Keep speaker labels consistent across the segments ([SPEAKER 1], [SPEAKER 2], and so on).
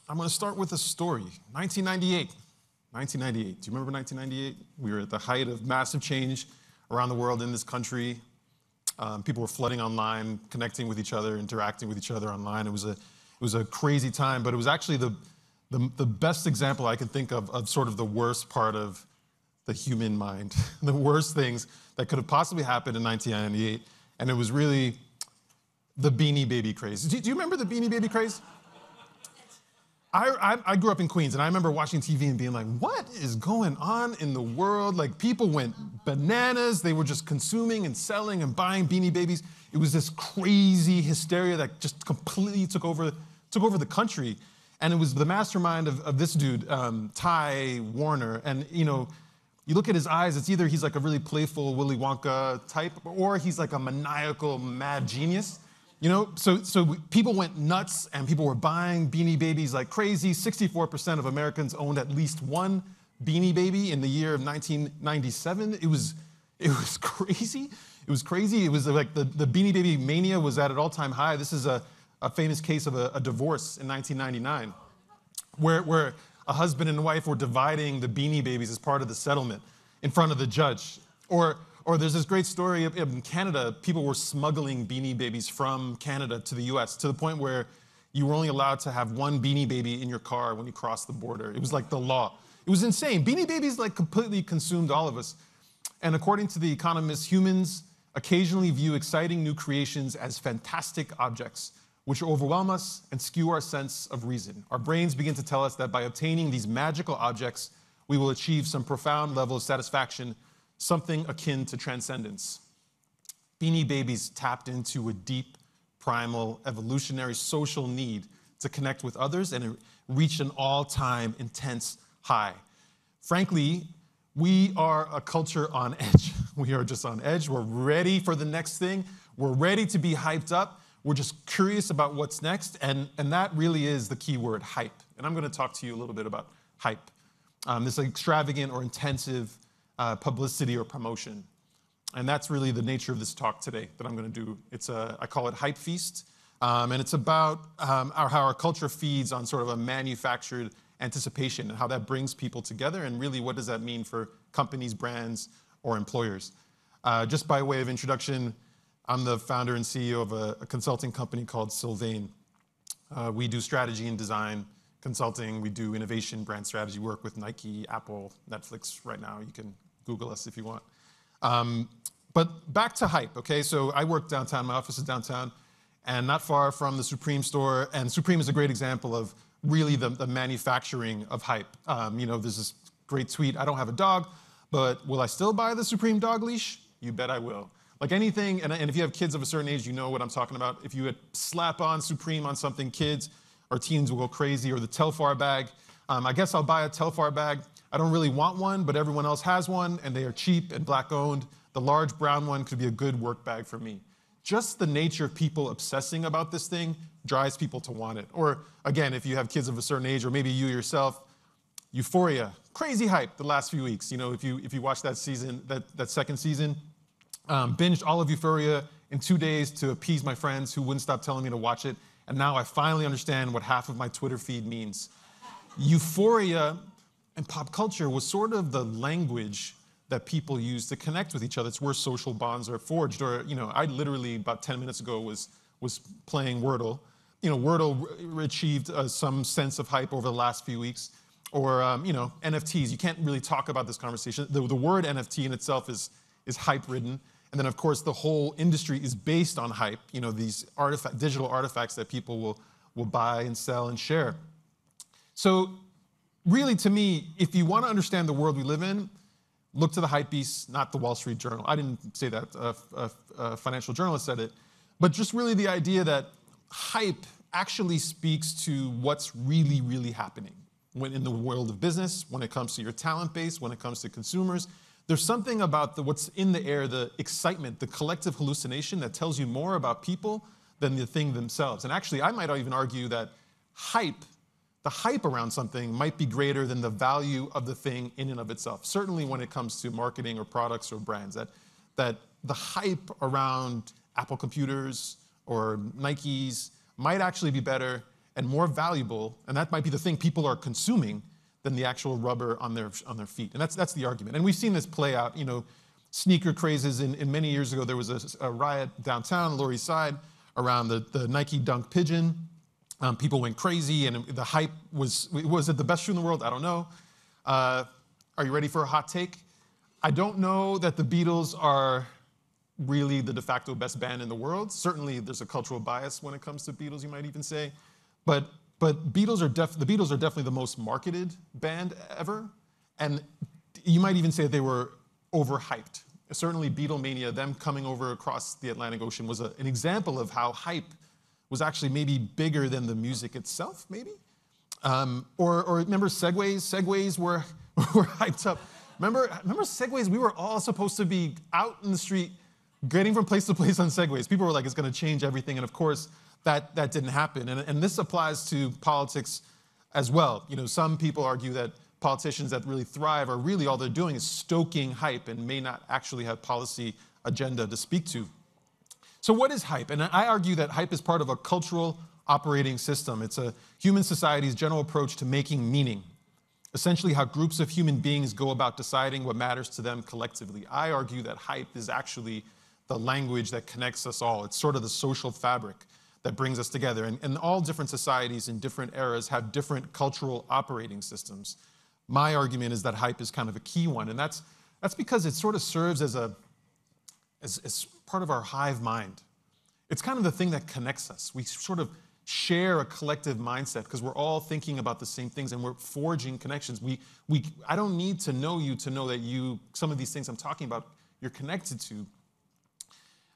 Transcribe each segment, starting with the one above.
[SPEAKER 1] I'm going to start with a story. 1998. 1998. Do you remember 1998? We were at the height of massive change around the world in this country. People were flooding online, connecting with each other, interacting with each other online. It was a crazy time, but it was actually the best example I can think of sort of the worst part of the human mind, the worst things that could have possibly happened in 1998, and it was really the Beanie Baby craze. Do you remember the Beanie Baby craze? I grew up in Queens, and I remember watching TV and being like, what is going on in the world? Like, people went bananas. They were just consuming and selling and buying Beanie Babies. It was this crazy hysteria that just completely took over the country. And it was the mastermind of this dude, Ty Warner. And, you look at his eyes, it's either he's like a really playful Willy Wonka type, or he's like a maniacal mad genius. So people went nuts, and people were buying Beanie Babies like crazy. 64% of Americans owned at least one Beanie Baby in the year of 1997. It was crazy. It was crazy. It was like the Beanie Baby mania was at an all-time high. This is a famous case of a divorce in 1999, where a husband and wife were dividing the Beanie Babies as part of the settlement in front of the judge. Or there's this great story in Canada. People were smuggling Beanie Babies from Canada to the US to the point where you were only allowed to have one Beanie Baby in your car when you crossed the border. It was like the law. It was insane. Beanie Babies like completely consumed all of us. And according to The Economist, humans occasionally view exciting new creations as fantastic objects, which overwhelm us and skew our sense of reason. Our brains begin to tell us that by obtaining these magical objects, we will achieve some profound level of satisfaction, something akin to transcendence. Beanie Babies tapped into a deep, primal, evolutionary social need to connect with others, and it reached an all-time intense high. Frankly, we are a culture on edge. We are just on edge. We're ready for the next thing. We're ready to be hyped up. We're just curious about what's next, and that really is the key word, hype. And I'm going to talk to you a little bit about hype, this extravagant or intensive publicity or promotion. And that's really the nature of this talk today that I'm going to do. I call it Hype Feast, and it's about how our culture feeds on sort of a manufactured anticipation and how that brings people together, and really what does that mean for companies, brands, or employers. Just by way of introduction, I'm the founder and CEO of a consulting company called Sylvain. We do strategy and design consulting. We do innovation, brand strategy work with Nike, Apple, Netflix right now. You can Google us if you want. But back to hype, okay? So I work downtown. My office is downtown, and not far from the Supreme store. And Supreme is a great example of really the manufacturing of hype. There's this great tweet, I don't have a dog, but will I still buy the Supreme dog leash? You bet I will. Like anything, and if you have kids of a certain age, you know what I'm talking about. If you slap on Supreme on something, kids or teens will go crazy. Or the Telfar bag. I guess I'll buy a Telfar bag. I don't really want one, but everyone else has one, and they are cheap and black-owned. The large brown one could be a good work bag for me. Just the nature of people obsessing about this thing drives people to want it. Or, again, if you have kids of a certain age, or maybe you yourself, Euphoria, crazy hype the last few weeks. If you watch that season, that second season, binged all of Euphoria in 2 days to appease my friends who wouldn't stop telling me to watch it, and now I finally understand what half of my Twitter feed means. Euphoria and pop culture was sort of the language that people use to connect with each other. It's where social bonds are forged. Or, I literally, about 10 minutes ago, was playing Wordle. Wordle achieved some sense of hype over the last few weeks. Or, NFTs. You can't really talk about this conversation. The word NFT in itself is hype-ridden. And then, of course, the whole industry is based on hype. These digital artifacts that people will buy and sell and share. So, really, to me, if you want to understand the world we live in, look to the hype beast, not the Wall Street Journal. I didn't say that. A financial journalist said it. But just really the idea that hype actually speaks to what's really, really happening in the world of business, when it comes to your talent base, when it comes to consumers. There's something about what's in the air, the excitement, the collective hallucination that tells you more about people than the thing themselves. And actually, I might even argue that the hype around something might be greater than the value of the thing in and of itself. Certainly when it comes to marketing or products or brands, that the hype around Apple computers or Nikes might actually be better and more valuable, and that might be the thing people are consuming, than the actual rubber on their feet. And that's the argument. And we've seen this play out, sneaker crazes. In many years ago, there was a riot downtown, Lower East Side, around the Nike Dunk Pigeon. People went crazy, and the hype was it the best shoe in the world? I don't know. Are you ready for a hot take? I don't know that the Beatles are really the de facto best band in the world. Certainly, there's a cultural bias when it comes to Beatles, you might even say. But the Beatles are definitely the most marketed band ever. And you might even say they were overhyped. Certainly, Beatlemania, them coming over across the Atlantic Ocean, was an example of how hype was actually maybe bigger than the music itself, maybe? Or remember Segways? Segways were hyped up. Remember Segways? We were all supposed to be out in the street, getting from place to place on Segways. People were like, it's going to change everything. And of course, that didn't happen. And this applies to politics as well. Some people argue that politicians that really thrive are really all they're doing is stoking hype and may not actually have policy agenda to speak to. So what is hype? And I argue that hype is part of a cultural operating system. It's a human society's general approach to making meaning. Essentially how groups of human beings go about deciding what matters to them collectively. I argue that hype is actually the language that connects us all. It's sort of the social fabric that brings us together. And all different societies in different eras have different cultural operating systems. My argument is that hype is kind of a key one, and that's because it sort of serves as part of our hive mind. It's kind of the thing that connects us. We sort of share a collective mindset because we're all thinking about the same things and we're forging connections. I don't need to know you to know that some of these things I'm talking about, you're connected to.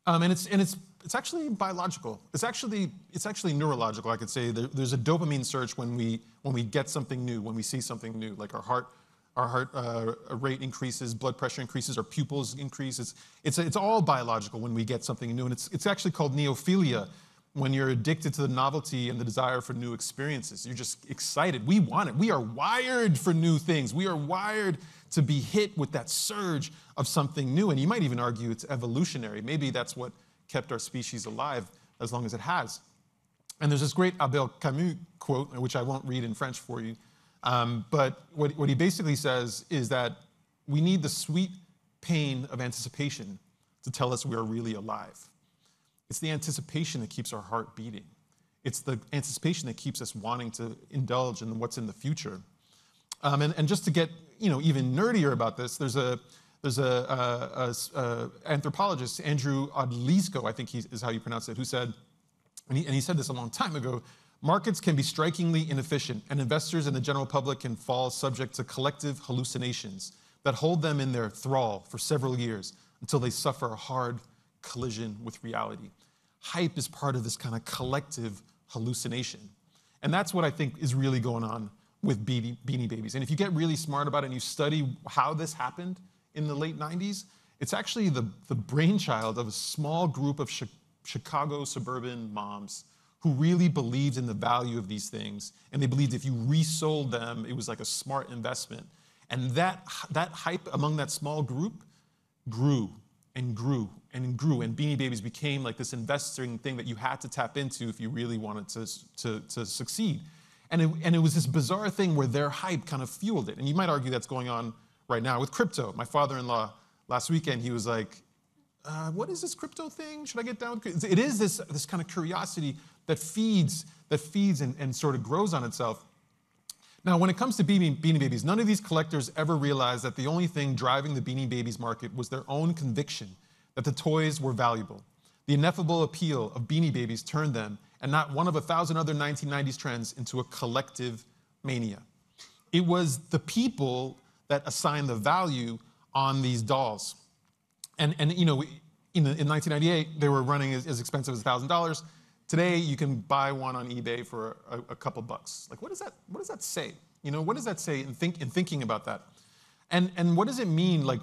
[SPEAKER 1] And it's actually biological. It's actually neurological, I could say. There's a dopamine surge when we get something new, when we see something new, like our heart rate increases, blood pressure increases, our pupils increase. It's all biological when we get something new, and it's actually called neophilia, when you're addicted to the novelty and the desire for new experiences. You're just excited. We want it. We are wired for new things. We are wired to be hit with that surge of something new. And you might even argue it's evolutionary. Maybe that's what kept our species alive as long as it has. And there's this great Albert Camus quote, which I won't read in French for you. But what he basically says is that we need the sweet pain of anticipation to tell us we're really alive. It's the anticipation that keeps our heart beating. It's the anticipation that keeps us wanting to indulge in what's in the future. And just to get even nerdier about this, there's a anthropologist, Andrew Odlyzko, I think is how you pronounce it, who said, and he said this a long time ago, markets can be strikingly inefficient, and investors and the general public can fall subject to collective hallucinations that hold them in their thrall for several years until they suffer a hard collision with reality. Hype is part of this kind of collective hallucination. And that's what I think is really going on with Beanie Babies. And if you get really smart about it and you study how this happened in the late 90s, it's actually the brainchild of a small group of Chicago suburban moms who really believed in the value of these things. And they believed if you resold them, it was like a smart investment. And that hype among that small group grew and grew and grew. And Beanie Babies became like this investing thing that you had to tap into if you really wanted to succeed. And it was this bizarre thing where their hype kind of fueled it. And you might argue that's going on right now with crypto. My father-in-law, last weekend, he was like, what is this crypto thing? Should I get down? It is this kind of curiosity that feeds and sort of grows on itself. Now, when it comes to Beanie Babies, none of these collectors ever realized that the only thing driving the Beanie Babies market was their own conviction that the toys were valuable. The ineffable appeal of Beanie Babies turned them, and not one of 1,000 other 1990s trends, into a collective mania. It was the people that assigned the value on these dolls. And in 1998, they were running as expensive as $1,000. Today, you can buy one on eBay for a couple bucks. Like, what does that say? What does that say in thinking about that? And what does it mean, like,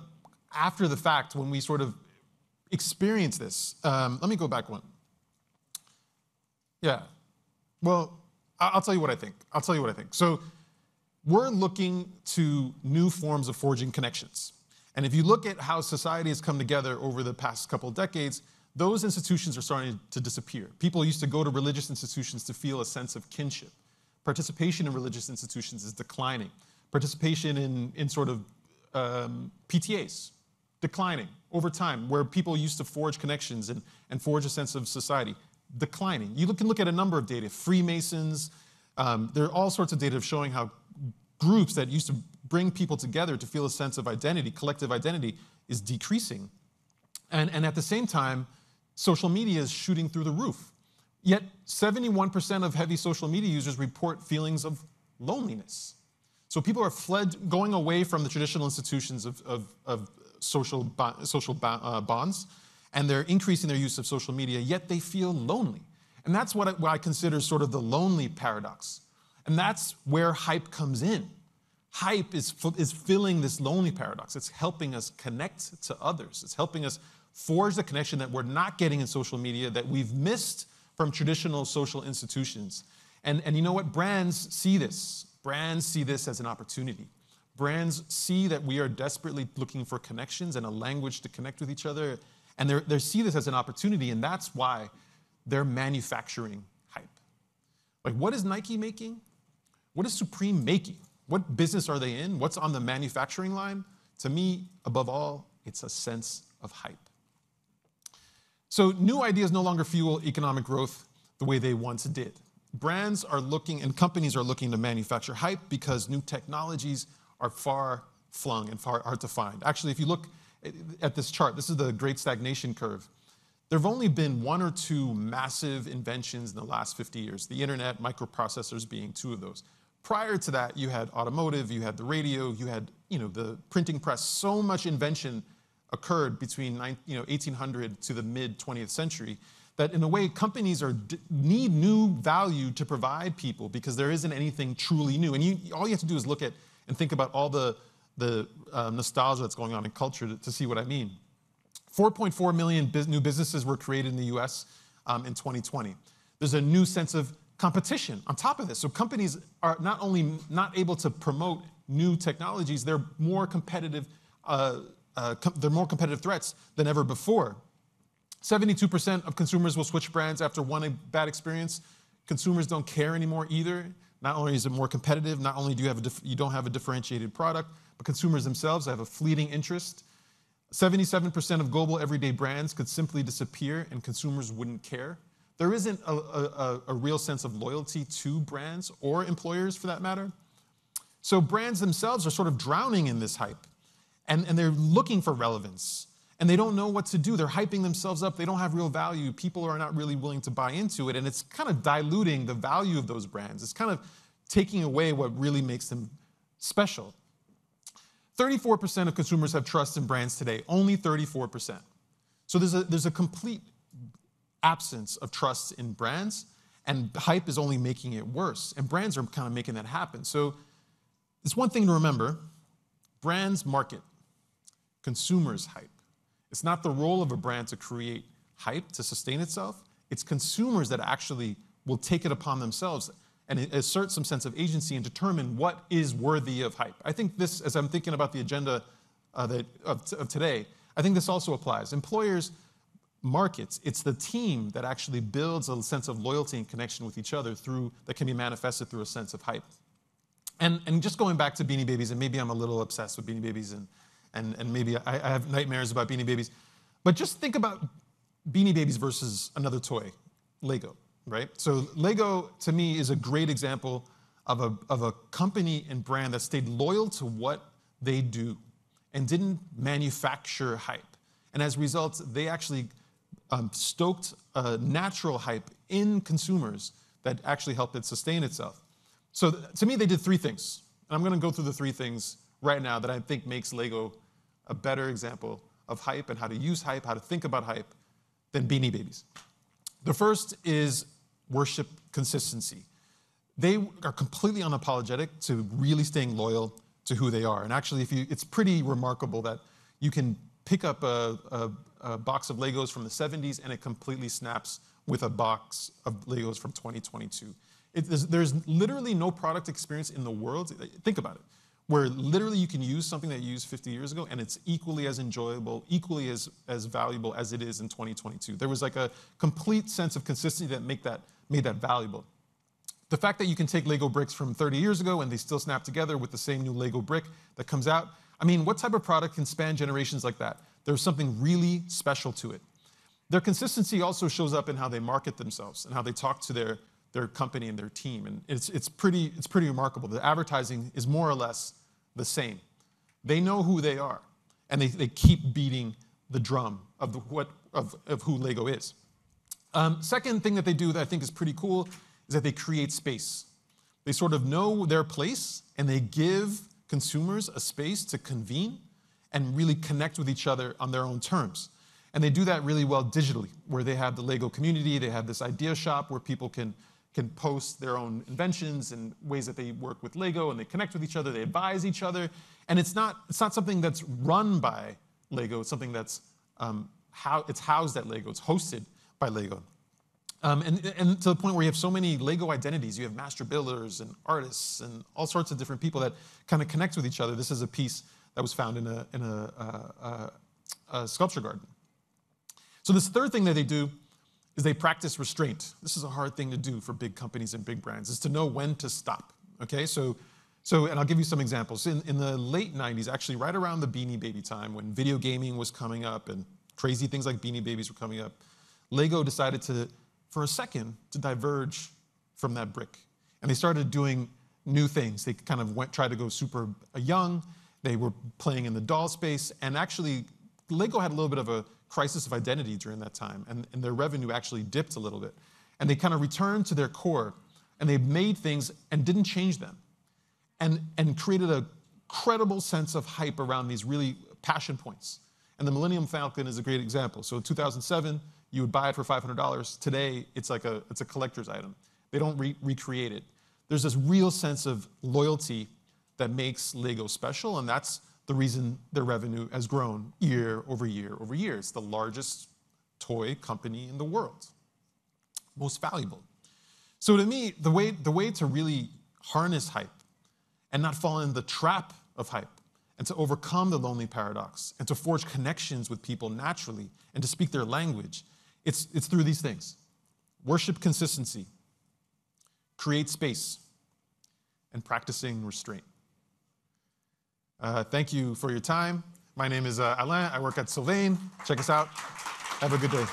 [SPEAKER 1] after the fact, when we sort of experience this? Let me go back one. Yeah. Well, I'll tell you what I think. So we're looking to new forms of forging connections. And if you look at how society has come together over the past couple of decades, those institutions are starting to disappear. People used to go to religious institutions to feel a sense of kinship. Participation in religious institutions is declining. Participation in sort of PTAs, declining over time, where people used to forge connections and forge a sense of society, declining. You can look at a number of data, Freemasons, there are all sorts of data showing how groups that used to bring people together to feel a sense of identity, collective identity, is decreasing. And at the same time, social media is shooting through the roof. Yet 71% of heavy social media users report feelings of loneliness. So people are going away from the traditional institutions of social bonds, and they're increasing their use of social media, yet they feel lonely. And that's what I consider sort of the lonely paradox. And that's where hype comes in. Hype is filling this lonely paradox. It's helping us connect to others. It's helping us forge the connection that we're not getting in social media, that we've missed from traditional social institutions. And you know what? Brands see this. Brands see this as an opportunity. Brands see that we are desperately looking for connections and a language to connect with each other. And they see this as an opportunity, and that's why they're manufacturing hype. Like, what is Nike making? What is Supreme making? What business are they in? What's on the manufacturing line? To me, above all, it's a sense of hype. So new ideas no longer fuel economic growth the way they once did. Brands are looking and companies are looking to manufacture hype because new technologies are far-flung and far hard to find. Actually, if you look at this chart, this is the Great Stagnation Curve. There have only been one or two massive inventions in the last 50 years, the internet, microprocessors being two of those. Prior to that, you had automotive, you had the radio, you had the printing press. So much invention occurred between 1800 to the mid-20th century that in a way companies need new value to provide people because there isn't anything truly new. And all you have to do is look at and think about all the nostalgia that's going on in culture to see what I mean. 4.4 million new businesses were created in the US in 2020. There's a new sense of competition on top of this. So companies are not only not able to promote new technologies, they're more competitive. They're more competitive threats than ever before. 72% of consumers will switch brands after one bad experience. Consumers don't care anymore either. Not only is it more competitive, not only do you don't have a differentiated product, but consumers themselves have a fleeting interest. 77% of global everyday brands could simply disappear and consumers wouldn't care. There isn't a real sense of loyalty to brands or employers for that matter. So brands themselves are sort of drowning in this hype and they're looking for relevance and they don't know what to do. They're hyping themselves up. They don't have real value. People are not really willing to buy into it and it's kind of diluting the value of those brands. It's kind of taking away what really makes them special. 34% of consumers have trust in brands today, only 34%. So there's a complete absence of trust in brands, and hype is only making it worse. And brands are kind of making that happen. So it's one thing to remember, brands market, consumers hype. It's not the role of a brand to create hype, to sustain itself. It's consumers that actually will take it upon themselves and assert some sense of agency and determine what is worthy of hype. I think this, as I'm thinking about the agenda of today, I think this also applies. Employers, markets, it's the team that actually builds a sense of loyalty and connection with each other that can be manifested through a sense of hype. And just going back to Beanie Babies, and maybe I'm a little obsessed with Beanie Babies and maybe I have nightmares about Beanie Babies, but just think about Beanie Babies versus another toy, Lego, right? So Lego, to me, is a great example of a company and brand that stayed loyal to what they do and didn't manufacture hype. And as a result, they actually stoked a natural hype in consumers that actually helped it sustain itself. So to me, they did three things. And I'm going to go through the three things right now that I think makes Lego a better example of hype and how to use hype, how to think about hype than Beanie Babies. The first is worship consistency. They are completely unapologetic to really staying loyal to who they are. And actually, it's pretty remarkable that you can pick up a box of Legos from the 70s and it completely snaps with a box of Legos from 2022. There's literally no product experience in the world. Think about it. where literally you can use something that you used 50 years ago and it's equally as enjoyable, equally as valuable as it is in 2022. There was like a complete sense of consistency that made that valuable. The fact that you can take Lego bricks from 30 years ago and they still snap together with the same new Lego brick that comes out, I mean, what type of product can span generations like that? There's something really special to it. Their consistency also shows up in how they market themselves and how they talk to their company and their team. And it's pretty remarkable. The advertising is more or less the same. They know who they are, and they keep beating the drum of who Lego is. Second thing that they do that I think is pretty cool is that they create space. They sort of know their place, and they give consumers a space to convene and really connect with each other on their own terms. And they do that really well digitally, where they have the Lego community, they have this idea shop where people can post their own inventions and ways that they work with Lego, and they connect with each other, they advise each other. And it's not something that's run by Lego, it's something that's it's housed at Lego, it's hosted by Lego. And to the point where you have so many Lego identities. You have master builders and artists and all sorts of different people that kind of connect with each other. This is a piece that was found in a sculpture garden. So this third thing that they do is they practice restraint. This is a hard thing to do for big companies and big brands, is to know when to stop, okay? So and I'll give you some examples. In the late 90s, actually right around the Beanie Baby time, when video gaming was coming up and crazy things like Beanie Babies were coming up, Lego decided for a second, to diverge from that brick. And they started doing new things. They kind of tried to go super young. They were playing in the doll space. And actually, Lego had a little bit of a crisis of identity during that time. And their revenue actually dipped a little bit. And they kind of returned to their core. And they made things and didn't change them. And created a credible sense of hype around these really passion points. And the Millennium Falcon is a great example. So in 2007, you would buy it for $500. Today, it's a collector's item. They don't recreate it. There's this real sense of loyalty that makes Lego special, and that's the reason their revenue has grown year over year over year. It's the largest toy company in the world, most valuable. So to me, the way to really harness hype and not fall in the trap of hype, and to overcome the lonely paradox, and to forge connections with people naturally, and to speak their language, it's through these things. Worship consistency, create space, and practicing restraint. Thank you for your time. My name is Alain. I work at Sylvain. Check us out. Have a good day.